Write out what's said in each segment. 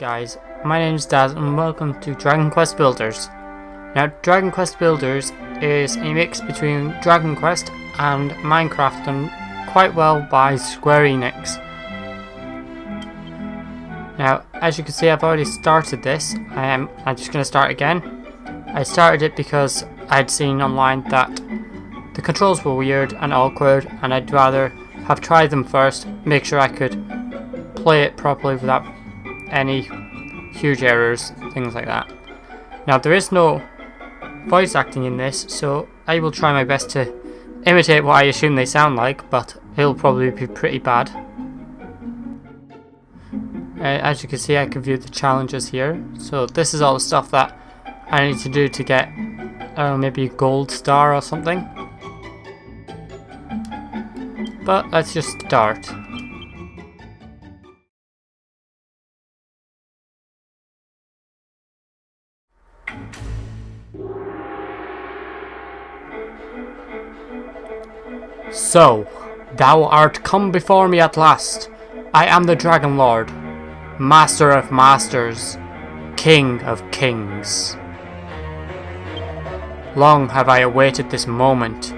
guys, my name is Daz and welcome to Dragon Quest Builders. Now Dragon Quest Builders is a mix between Dragon Quest and Minecraft done quite well by Square Enix. Now as you can see, I've already started this. I'm just going to start again. I started it because I'd seen online that the controls were weird and awkward, and I'd rather have tried them first, make sure I could play it properly without any huge errors, things like that. Now there is no voice acting in this, so I will try my best to imitate what I assume they sound like, but it'll probably be pretty bad. As you can see, I can view the challenges here. So this is all the stuff that I need to do to get maybe a gold star or something. But let's just start. So, thou art come before me at last. I am the Dragon Lord, Master of Masters, King of Kings. Long have I awaited this moment.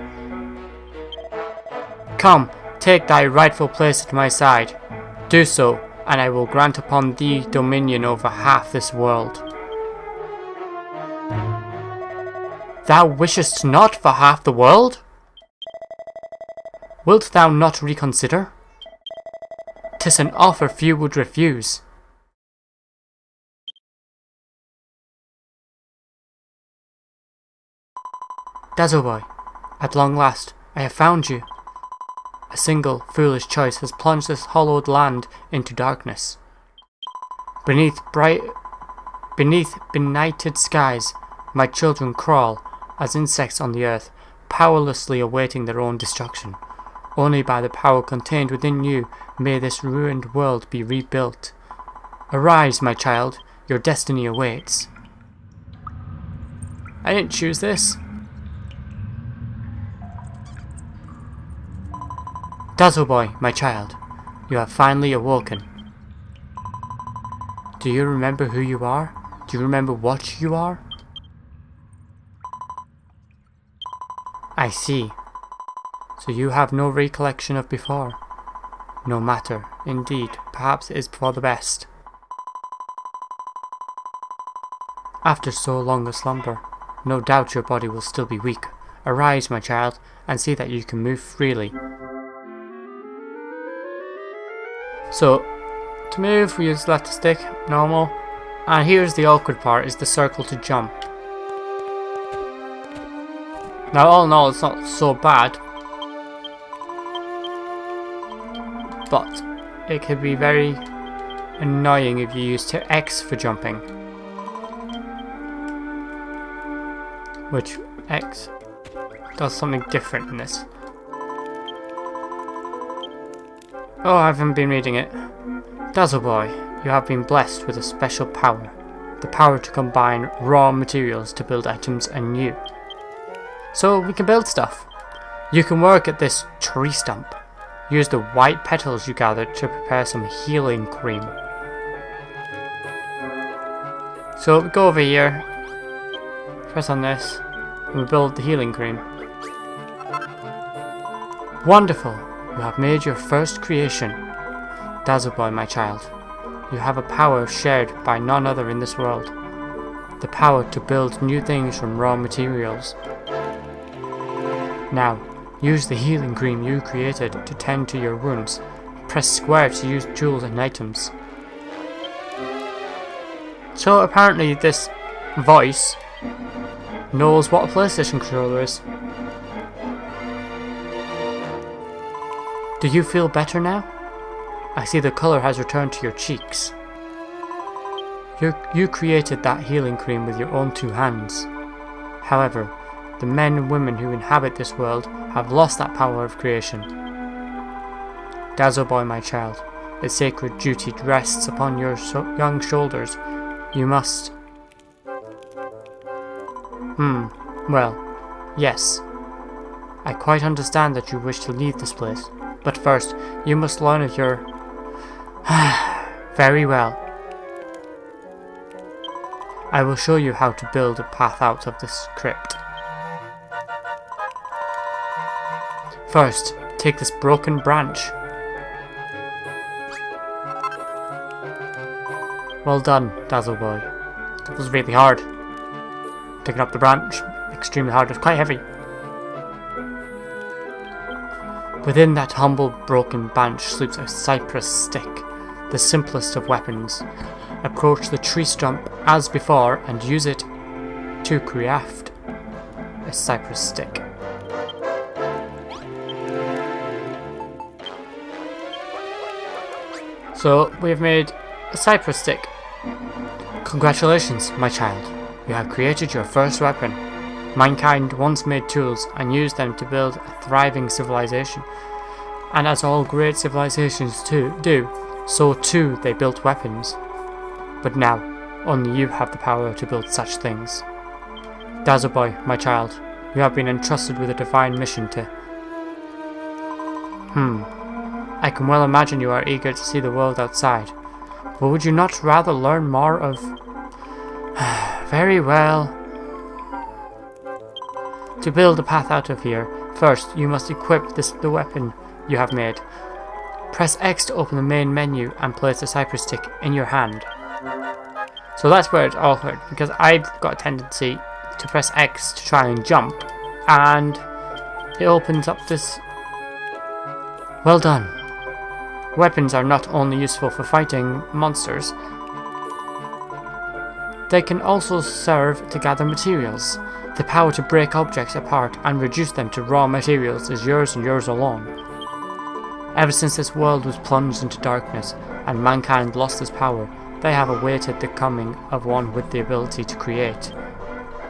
Come, take thy rightful place at my side. Do so, and I will grant upon thee dominion over half this world. Thou wishest not for half the world? Wilt thou not reconsider? 'Tis an offer few would refuse. Dazzoboy, at long last, I have found you. A single foolish choice has plunged this hollowed land into darkness. Beneath benighted skies, my children crawl as insects on the earth, powerlessly awaiting their own destruction. Only by the power contained within you may this ruined world be rebuilt. Arise, my child, your destiny awaits. I didn't choose this. Dazzoboy, my child, you have finally awoken. Do you remember who you are? Do you remember what you are? I see. So you have no recollection of before. No matter, indeed, perhaps it is for the best. After so long a slumber, no doubt your body will still be weak. Arise, my child, and see that you can move freely. So, to move we use left stick, normal, and here's the awkward part, is the circle to jump. Now all in all it's not so bad, but it could be very annoying if you use X for jumping. Which X does something different in this. Oh, I haven't been reading it. Dazzoboy, you have been blessed with a special power. The power to combine raw materials to build items anew. So we can build stuff. You can work at this tree stump. Use the white petals you gathered to prepare some healing cream. So we go over here, press on this, and we build the healing cream. Wonderful! You have made your first creation. Dazzoboy, my child, you have a power shared by none other in this world. The power to build new things from raw materials. Now, use the healing cream you created to tend to your wounds. Press square to use jewels and items. So apparently this voice knows what a PlayStation controller is. Do you feel better now? I see the colour has returned to your cheeks. You created that healing cream with your own two hands. However, the men and women who inhabit this world have lost that power of creation. Dazzoboy, my child, the sacred duty rests upon your young shoulders. You must... well, yes. I quite understand that you wish to leave this place, but first, you must learn of your... Very well. I will show you how to build a path out of this crypt. First, take this broken branch. Well done, Dazzoboy. It was really hard. Picking up the branch, extremely hard, it was quite heavy. Within that humble broken branch sleeps a cypress stick, the simplest of weapons. Approach the tree stump as before and use it to craft a cypress stick. So we have made a cypress stick. Congratulations, my child. You have created your first weapon. Mankind once made tools and used them to build a thriving civilization. And as all great civilizations do, so too they built weapons. But now, only you have the power to build such things. Dazzoboy, my child, you have been entrusted with a divine mission to... I can well imagine you are eager to see the world outside. But would you not rather learn more of... Very well. To build a path out of here, first you must equip the weapon you have made. Press X to open the main menu and place the cypress stick in your hand. So that's where it's awkward, because I've got a tendency to press X to try and jump, and it opens up this... Well done. Weapons are not only useful for fighting monsters, they can also serve to gather materials. The power to break objects apart and reduce them to raw materials is yours and yours alone. Ever since this world was plunged into darkness and mankind lost this power, they have awaited the coming of one with the ability to create.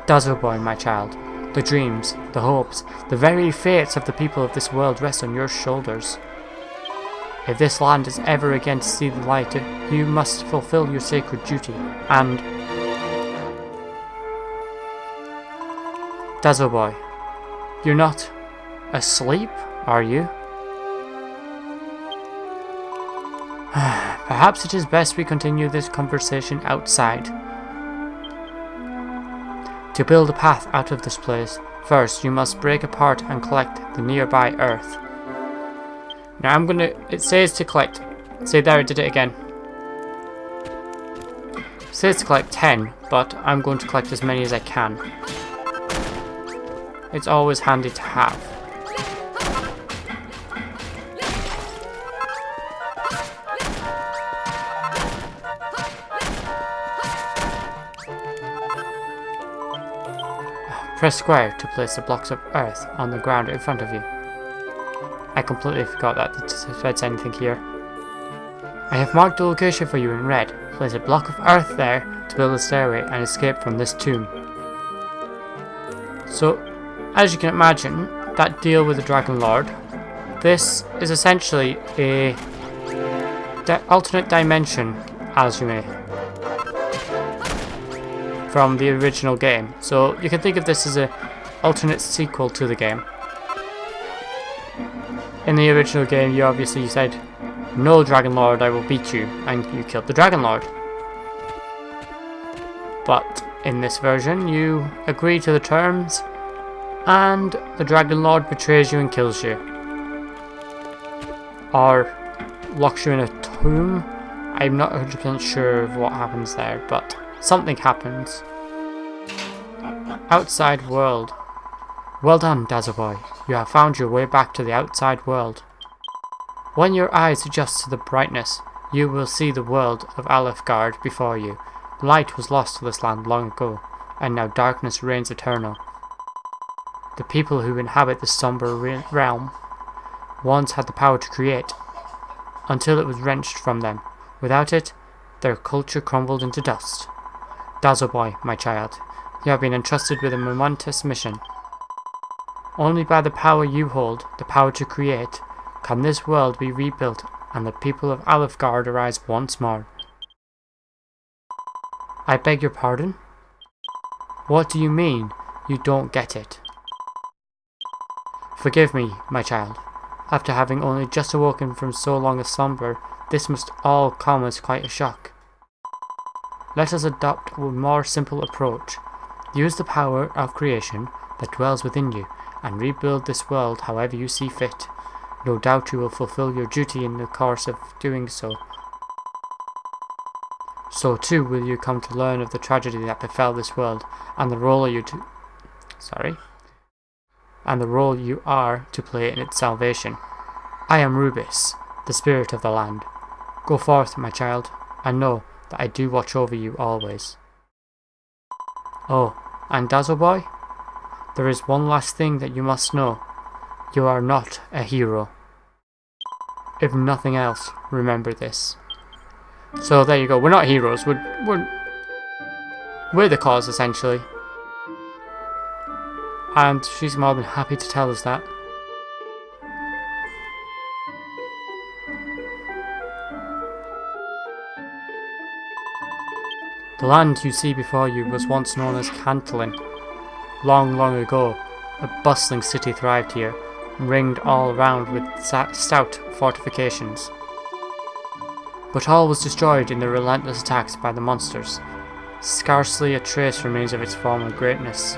Dazzoboy, my child, the dreams, the hopes, the very fates of the people of this world rest on your shoulders. If this land is ever again to see the light, you must fulfill your sacred duty, and... Dazzoboy, you're not asleep, are you? Perhaps it is best we continue this conversation outside. To build a path out of this place, first you must break apart and collect the nearby earth. Now it says to collect, see there I did it again. It says to collect 10, but I'm going to collect as many as I can. It's always handy to have. Press square to place the blocks of earth on the ground in front of you. I completely forgot that it says anything here. I have marked the location for you in red. Place a block of earth there to build a stairway and escape from this tomb. So, as you can imagine, that deal with the Dragon Lord, this is essentially a alternate dimension, as you may, from the original game. So you can think of this as an alternate sequel to the game. In the original game, you obviously said, "No, Dragon Lord, I will beat you," and you killed the Dragon Lord. But in this version, you agree to the terms, and the Dragon Lord betrays you and kills you. Or locks you in a tomb. I'm not 100% sure of what happens there, but something happens. Outside world. Well done, Dazzoboy. You have found your way back to the outside world. When your eyes adjust to the brightness, you will see the world of Alefgard before you. Light was lost to this land long ago, and now darkness reigns eternal. The people who inhabit this somber realm once had the power to create, until it was wrenched from them. Without it, their culture crumbled into dust. Dazzoboy, my child, you have been entrusted with a momentous mission. Only by the power you hold, the power to create, can this world be rebuilt and the people of Alefgard arise once more. I beg your pardon? What do you mean, you don't get it? Forgive me, my child. After having only just awoken from so long a slumber, this must all come as quite a shock. Let us adopt a more simple approach. Use the power of creation that dwells within you and rebuild this world however you see fit. No doubt you will fulfill your duty in the course of doing so. So too will you come to learn of the tragedy that befell this world and the role you are to play in its salvation. I am Rubis, the spirit of the land. Go forth, my child, and know that I do watch over you always. Oh, and Dazzoboy, there is one last thing that you must know. You are not a hero. If nothing else, remember this. So there you go. We're not heroes. We're the cause, essentially. And she's more than happy to tell us that. The land you see before you was once known as Cantlin. Long, long ago, a bustling city thrived here, ringed all round with stout fortifications. But all was destroyed in the relentless attacks by the monsters. Scarcely a trace remains of its former greatness.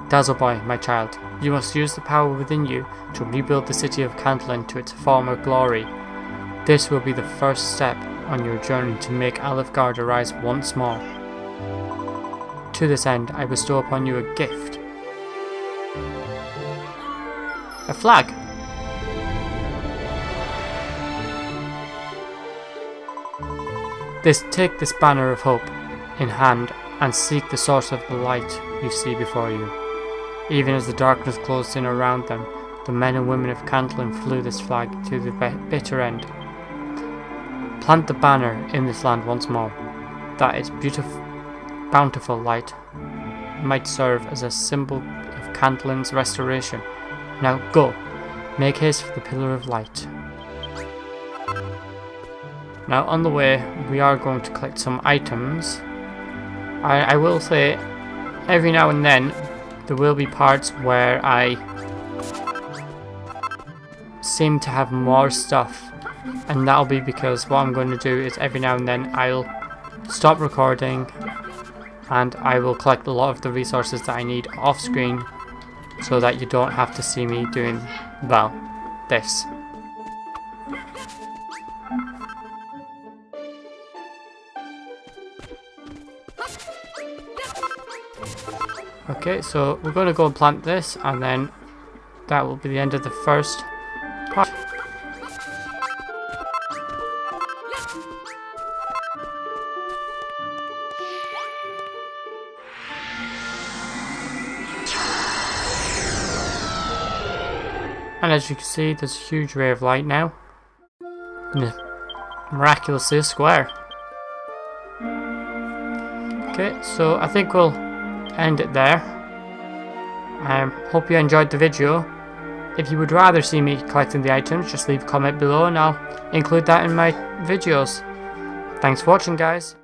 Dazzoboy, my child, you must use the power within you to rebuild the city of Cantlin to its former glory. This will be the first step on your journey to make Alifgard arise once more. To this end, I bestow upon you a gift. A flag! Take this banner of hope in hand and seek the source of the light you see before you. Even as the darkness closed in around them, the men and women of Cantlin flew this flag to the bitter end. Plant the banner in this land once more, that its bountiful light might serve as a symbol of Cantlin's restoration. Now go, make haste for the pillar of light. Now on the way, we are going to collect some items. I will say, every now and then, there will be parts where I seem to have more stuff, and that'll be because what I'm going to do is every now and then I'll stop recording and I will collect a lot of the resources that I need off screen so that you don't have to see me doing, well, this. Okay, so we're going to go and plant this, and then that will be the end of the first part. And as you can see, there's a huge ray of light now, and it's miraculously a square. Okay, so I think we'll end it there. Hope you enjoyed the video. If you would rather see me collecting the items, just leave a comment below and I'll include that in my videos. Thanks for watching, guys.